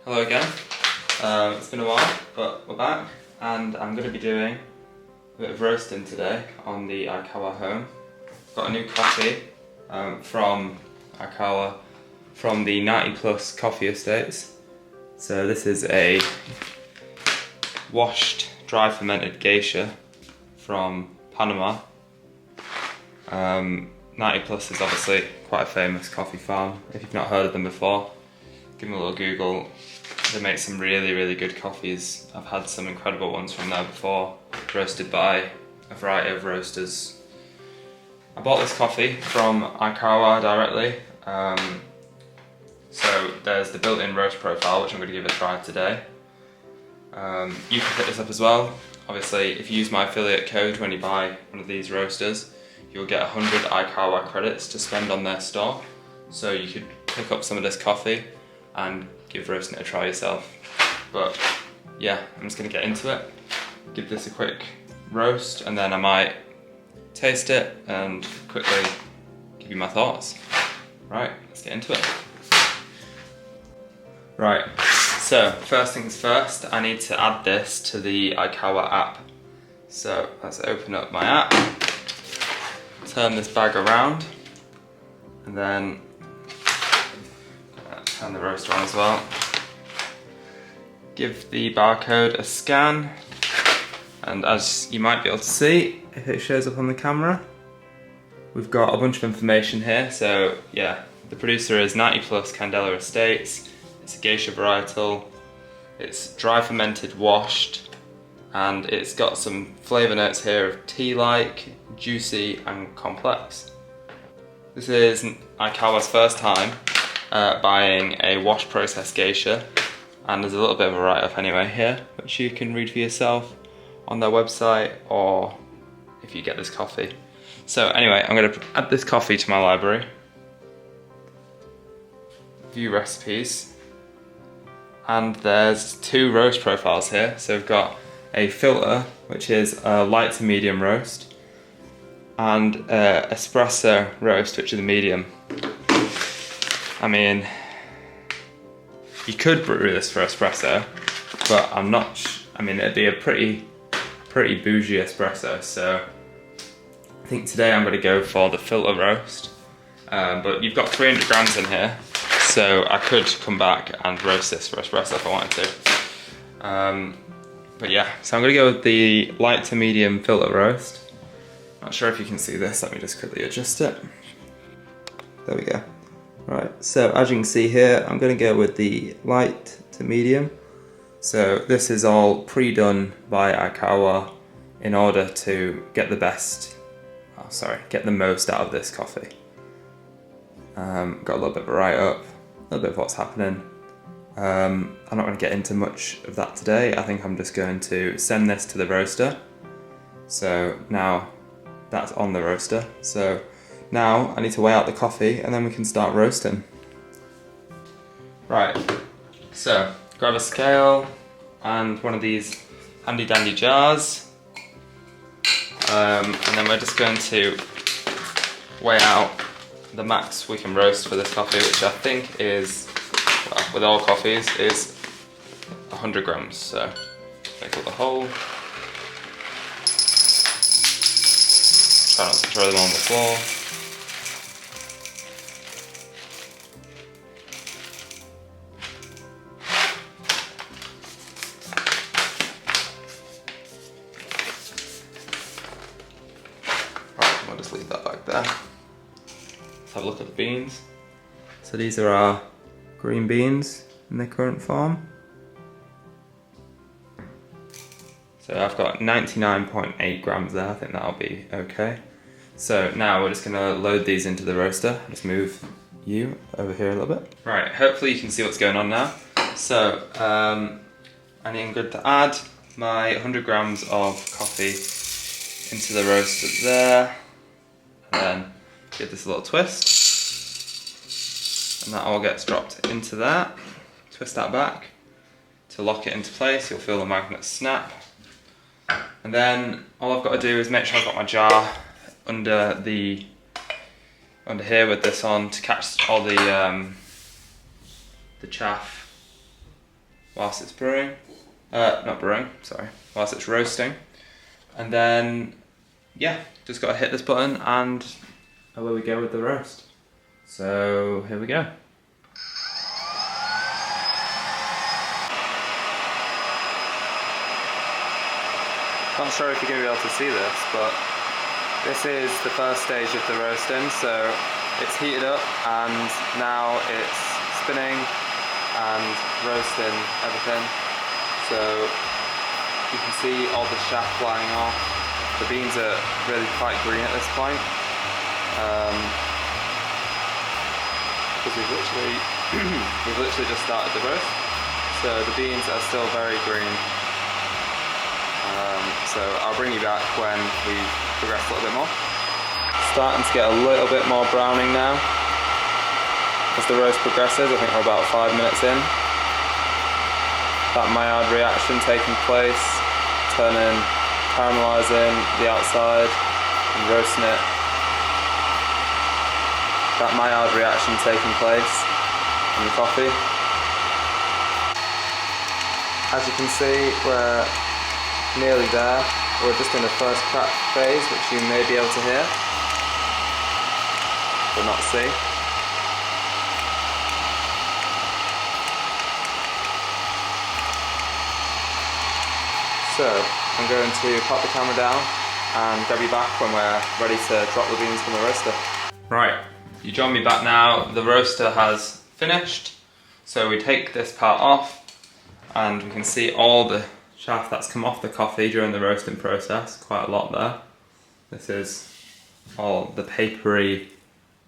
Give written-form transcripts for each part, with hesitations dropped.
Hello again. It's been a while, but we're back, and I'm going to be doing a bit of roasting today on the IKAWA Home. Got a new coffee from IKAWA, from the 90 Plus Coffee Estates. So this is a washed, dry fermented Geisha from Panama. 90 Plus is obviously quite a famous coffee farm. If you've not heard of them before, give them a little Google. They make some really good coffees. I've had some incredible ones from there before, roasted by a variety of roasters. I bought this coffee from IKAWA directly. So there's the built-in roast profile, which I'm going to give a try today. You can pick this up as well. Obviously, if you use my affiliate code when you buy one of these roasters, you'll get 100 IKAWA credits to spend on their store. So you could pick up some of this coffee and give roasting it a try yourself. But yeah, I'm just going to get into it, give this a quick roast, and then I might taste it and quickly give you my thoughts. Right, let's get into it. Right, so first things first, I need to add this to the IKAWA app. So let's open up my app, turn this bag around, and then turn the roaster on as well. Give the barcode a scan, and as you might be able to see, if it shows up on the camera, we've got a bunch of information here. So yeah, the producer is 90 Plus Candela Estates, it's a Geisha varietal, it's dry fermented washed, and it's got some flavour notes here of tea-like, juicy and complex. This is IKAWA's first time buying a wash process Geisha, and there's a little bit of a write-up anyway here, which you can read for yourself on their website or if you get this coffee. So anyway, I'm going to add this coffee to my library. View recipes, and there's two roast profiles here. So we've got a filter, which is a light to medium roast, and espresso roast, which is a medium. I mean, you could brew this for espresso, but I'm not. I mean, it'd be a pretty bougie espresso. So I think today I'm going to go for the filter roast. But you've got 300 grams in here, so I could come back and roast this for espresso if I wanted to. But yeah, so I'm going to go with the light to medium filter roast. Not sure if you can see this. Let me just quickly adjust it. There we go. Right, so as you can see here, I'm going to go with the light to medium. So this is all pre-done by IKAWA in order to get the get the most out of this coffee. Got a little bit of a write-up, a little bit of what's happening. I'm not going to get into much of that today. I think I'm just going to send this to the roaster. So now that's on the roaster. So now I need to weigh out the coffee and then we can start roasting. Right, so grab a scale and one of these handy dandy jars, and then we're just going to weigh out the max we can roast for this coffee, which I think is, well, with all coffees, is 100 grams. So take up the whole. Try not to throw them on the floor. Right, I'll just leave that back there. Let's have a look at the beans. So these are our green beans in their current form. So I've got 99.8 grams there. I think that'll be okay. So now we're just going to load these into the roaster. Let's move you over here a little bit. Right, hopefully you can see what's going on now. So I'm good to add my 100 grams of coffee into the roaster there, and then give this a little twist, and that all gets dropped into that. Twist that back to lock it into place. You'll feel the magnet snap. And then all I've got to do is make sure I've got my jar under here with this on to catch all the chaff whilst it's brewing. Not brewing, sorry, whilst it's roasting. And then, yeah, just gotta hit this button and away we go with the roast. So, here we go. Not sure if you're going to be able to see this, but this is the first stage of the roasting. So it's heated up and now it's spinning and roasting everything. So you can see all the chaff flying off. The beans are really quite green at this point. Because we've literally just started the roast. So the beans are still very green. So I'll bring you back when we've progressed a little bit more. Starting to get a little bit more browning now. As the roast progresses, I think we're about 5 minutes in. That Maillard reaction taking place, turning, caramelising the outside and roasting it. That Maillard reaction taking place in the coffee. As you can see, we're nearly there. We're just in the first crack phase, which you may be able to hear, but not see. So I'm going to pop the camera down and grab you back when we're ready to drop the beans from the roaster. Right, you join me back now. The roaster has finished, so we take this part off and we can see all the chaff that's come off the coffee during the roasting process, quite a lot there. This is all the papery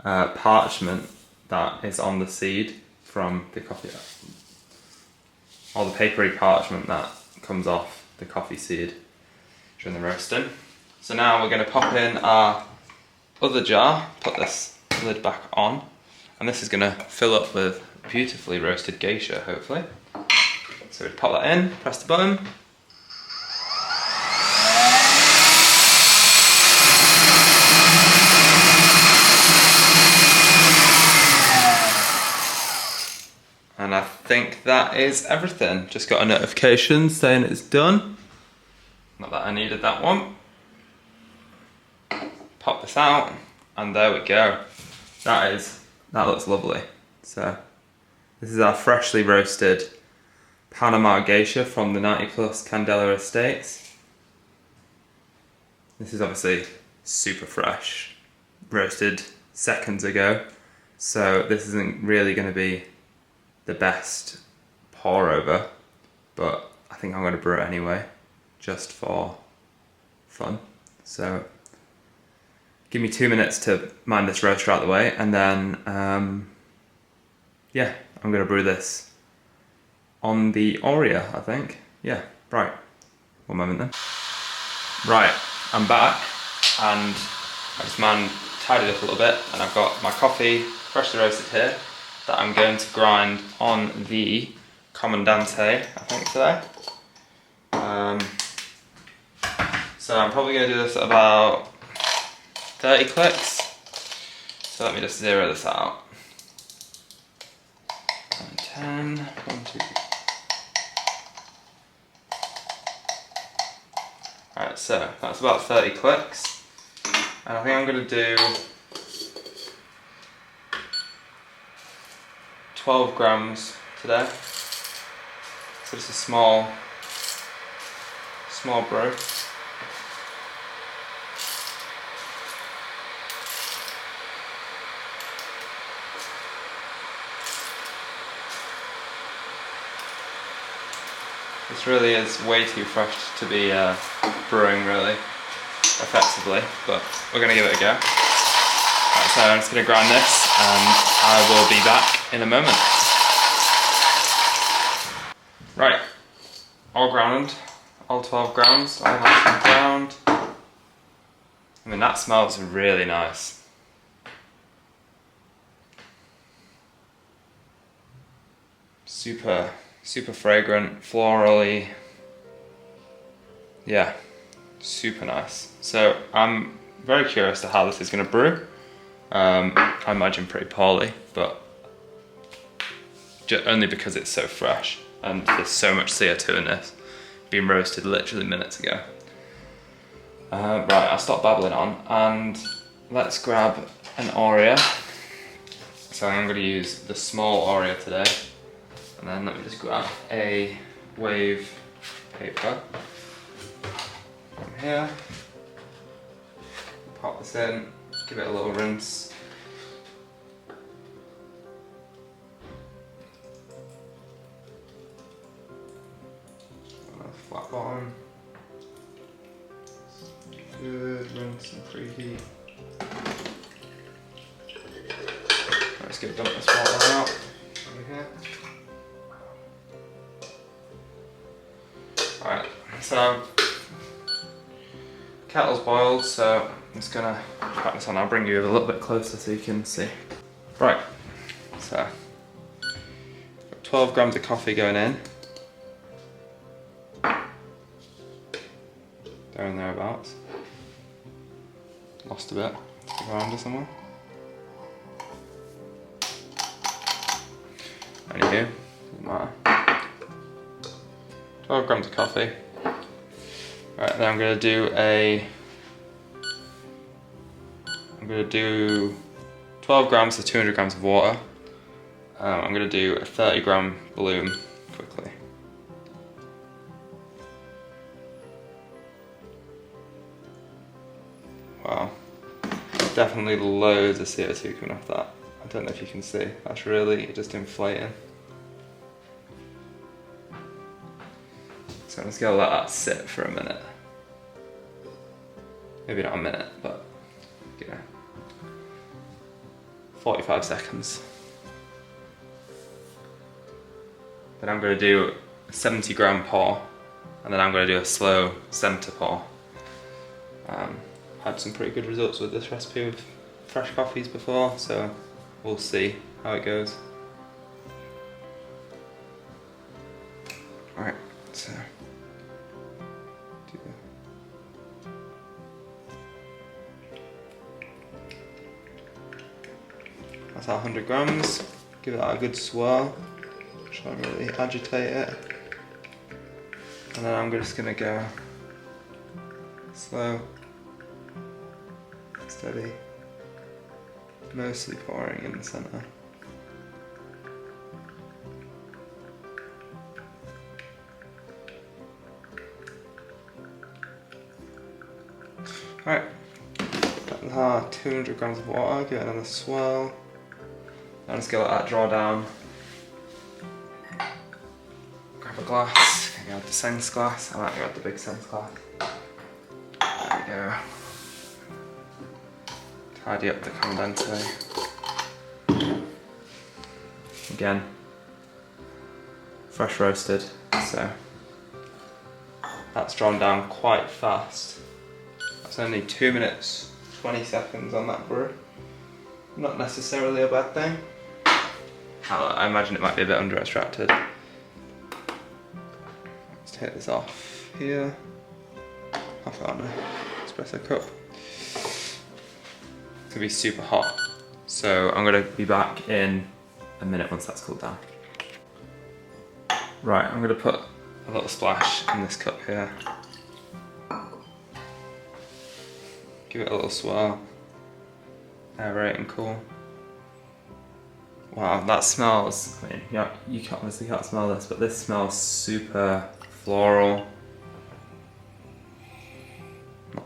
parchment that is on the seed from the coffee. All the papery parchment that comes off the coffee seed during the roasting. So now we're going to pop in our other jar, put this lid back on, and this is going to fill up with beautifully roasted geisha, hopefully. So we pop that in, press the button. And I think that is everything. Just got a notification saying it's done. Not that I needed that one. Pop this out, and there we go. That looks lovely. So this is our freshly roasted Panama Geisha from the 90 Plus Candela Estates. This is obviously super fresh, roasted seconds ago. So this isn't really going to be the best pour over, but I think I'm going to brew it anyway, just for fun. So give me 2 minutes to mind this roaster out of the way, and then yeah, I'm going to brew this on the OREA, I think. Yeah, right. One moment then. Right, I'm back, and I just tidied up a little bit, and I've got my coffee freshly roasted here that I'm going to grind on the Comandante, I think, today. So I'm probably going to do this at about 30 clicks. So let me just zero this out. 10, 1, 2. Alright, so that's about 30 clicks. And I think I'm going to do 12 grams today. So it's a small brew. This really is way too fresh to be brewing really effectively, but we're going to give it a go. Right, so I'm just going to grind this and I will be back in a moment. Right, all ground, all 12 grams, all nice and ground. I mean, that smells really nice. Super fragrant, florally. Yeah, super nice. So I'm very curious to how this is going to brew. I imagine pretty poorly, but only because it's so fresh. and there's so much CO2 in this. Been roasted literally minutes ago. Right, I'll stop babbling on and let's grab an OREA. So I'm going to use the small OREA today. And then let me just grab a wave paper from here. Pop this in, give it a little rinse. Flat bottom. Good, rinse and preheat. Let's get dump this water out over here. Alright, so kettle's boiled, so I'm just gonna crack this on. I'll bring you a little bit closer so you can see. Right, so 12 grams of coffee going in. There and thereabouts. Lost a bit. Around here somewhere. Anywho, doesn't matter. 12 grams of coffee. Right, then I'm gonna do 12 grams to 200 grams of water. I'm gonna do a 30 gram bloom quickly. Wow, definitely loads of CO2 coming off that. I don't know if you can see, that's really just inflating. So I'm just gonna let that sit for a minute. Maybe not a minute, but you know, 45 seconds. Then I'm gonna do a 70 gram pour, and then I'm gonna do a slow center pour. Had some pretty good results with this recipe with fresh coffees before, so we'll see how it goes. Alright, so that's our 100 grams. Give that a good swirl. Try and really agitate it. And then I'm just gonna go slow, steady, mostly pouring in the center. Alright, that's our 200 grams of water, give it another swirl. I'll just go let that draw down. Grab a glass, can go with the sense glass. I might go with the big sense glass. There we go. Tidy up the condense. Again, fresh roasted, so that's drawn down quite fast. That's only 2 minutes, 20 seconds on that brew. Not necessarily a bad thing. I imagine it might be a bit under extracted. Let's take this off here. Half on an espresso cup. It's gonna be super hot, so I'm gonna be back in a minute once that's cooled down. Right, I'm gonna put a little splash in this cup here. Give it a little swirl. Aerate and cool. Wow, that smells, I mean, yeah, you obviously can't smell this, but this smells super floral.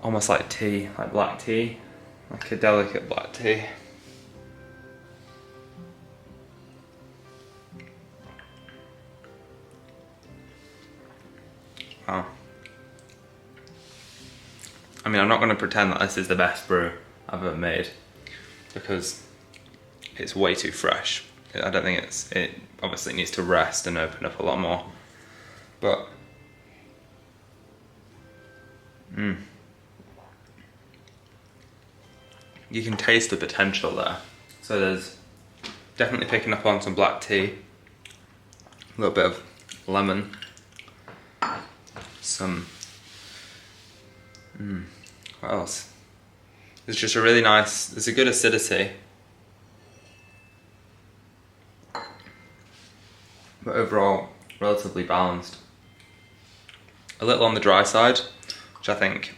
Almost like tea, like black tea. Like a delicate black tea. Wow. I mean, I'm not going to pretend that this is the best brew I've ever made, because it's way too fresh. I don't think it obviously needs to rest and open up a lot more. But you can taste the potential there. So there's definitely picking up on some black tea, a little bit of lemon, some what else? It's just a really nice, it's a good acidity. But overall, relatively balanced. A little on the dry side, which I think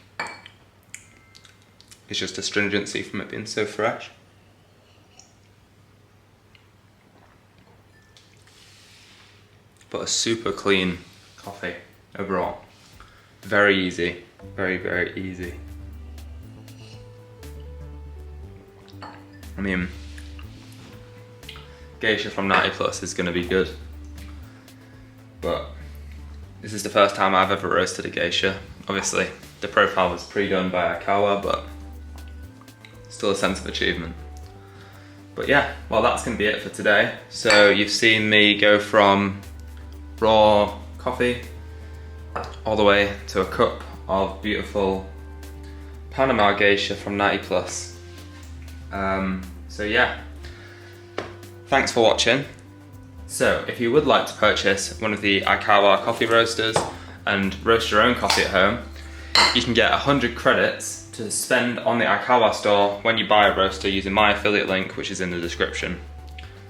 is just astringency from it being so fresh. But a super clean coffee overall. Very easy, very, very easy. I mean, Geisha from 90 Plus is gonna be good. But this is the first time I've ever roasted a Geisha. Obviously, the profile was pre-done by IKAWA, but still a sense of achievement. But yeah, well, that's gonna be it for today. So you've seen me go from raw coffee all the way to a cup of beautiful Panama Geisha from 90 Plus. So yeah, thanks for watching. So if you would like to purchase one of the IKAWA coffee roasters and roast your own coffee at home, you can get 100 credits to spend on the IKAWA store when you buy a roaster using my affiliate link, which is in the description.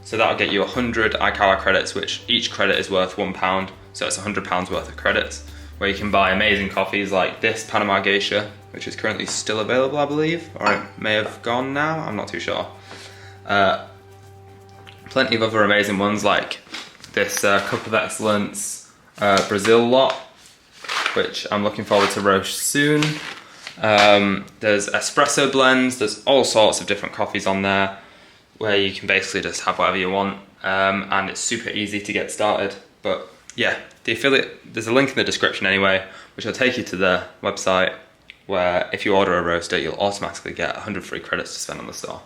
So that'll get you 100 IKAWA credits, which each credit is worth £1, so it's £100 worth of credits, where you can buy amazing coffees like this Panama Geisha, which is currently still available, I believe, or it may have gone now, I'm not too sure. Plenty of other amazing ones like this Cup of Excellence Brazil lot, which I'm looking forward to roast soon. There's espresso blends, there's all sorts of different coffees on there where you can basically just have whatever you want, and it's super easy to get started. But yeah, the affiliate, there's a link in the description anyway, which will take you to the website where if you order a roaster, you'll automatically get 100 free credits to spend on the store.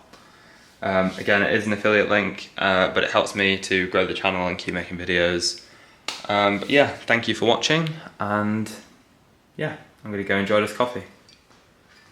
Again, it is an affiliate link, but it helps me to grow the channel and keep making videos. But yeah, thank you for watching, and yeah, I'm gonna go enjoy this coffee.